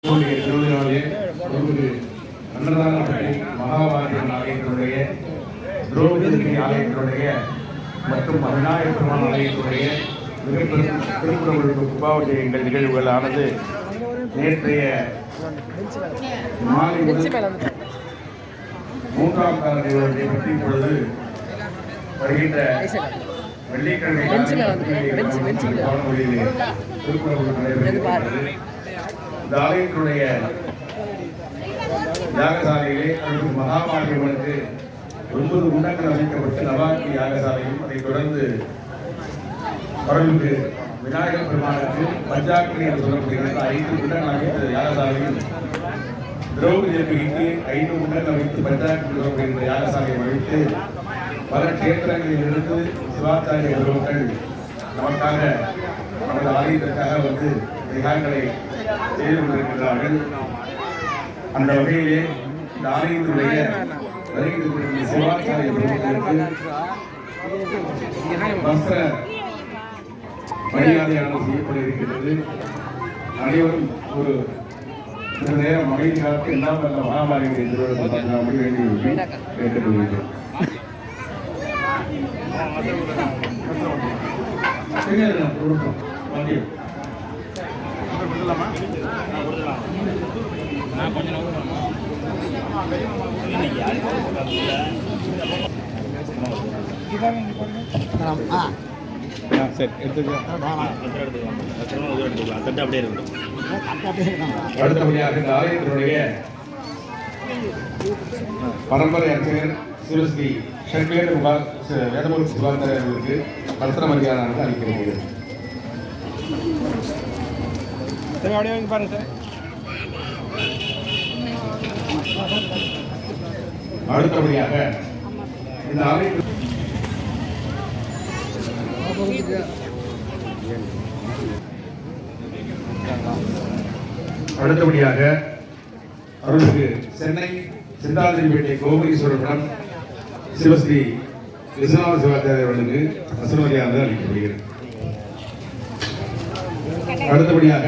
திருவிழாவிலே அன்னதானப்பட்டி மகாபாரதியன் ஆலயத்தினுடைய திரௌபதி ஆலயத்தினுடைய மற்றும் விநாயகர் பெருமான் ஆலயத்தினுடைய மிகப்பெரும் திருக்குறளுக்கு கும்பாபிஷேக எங்கள் நிகழ்வுகளானது நேற்றைய மாலை மூன்றாம் கால நிகழ்வுகளை பற்றி இப்பொழுது வருகின்ற வெள்ளிக்கிழமை திருக்குறள் நடைபெறுகிறது. இந்த ஆலயத்தினுடைய யாகசாலையிலே மகாபாரதியம்மனுக்கு 9 குண்டங்கள் அமைக்கப்பட்டு நவாக்கி யாகசாலையும் அதைத் தொடர்ந்து கடலுக்கு விநாயகர் பெருமானுக்கு பஞ்சாக்கரி என்று சொல்லப்படுகிற 5 குண்டங்கள் அமைத்த யாகசாலையும் திரௌபதி தேவிக்கு 5 குண்டங்கள் அமைத்து பஞ்சாக்கரி சொல்லப்படுகின்ற யாகசாலையை அமைத்து பல கஷேத்திரங்களில் இருந்து சிவாச்சாரிய குருக்கள் நமக்காக நமது ஆலயத்திற்காக வந்து தியாகங்களை செய்து கொண்டிருக்கிறார்கள். அந்த வகையிலே இந்த ஆலயத்துடைய வருகின்ற சிவாச்சாரிய குருக்களுக்கு வஸ்திர மரியாதையானது செய்யப்பட இருக்கிறது. அனைவரும் ஒரு நேரம் அமைதி காத்து எல்லாம் வல்ல மகாபாரதியை திருவிழா அமைய வேண்டி கேட்டுக்கொள்கிறோம். அடுத்தபடியாக இந்த ஆலயத்தினுடைய பரம்பரை அர்ச்சகர் சிவஸ்ரீ வேதமூர்த்தி சுபாகர் அவர்களுக்கு வஸ்திர மரியாதையானது அளிக்கிறது. அடுத்தபடியாக இந்த ஆலயத்தில் அடுத்தபடியாக அவர்களுக்கு சென்னை சிந்தாதிரிப்பேட்டை கோபுரீஸ்வரபுரம் சிவஸ்ரீ விஸ்வநாத சிவாச்சாரிய அவர்களுக்கு வஸ்திர மரியாதை அளிக்கப்படுகிறது. அடுத்தபடியாக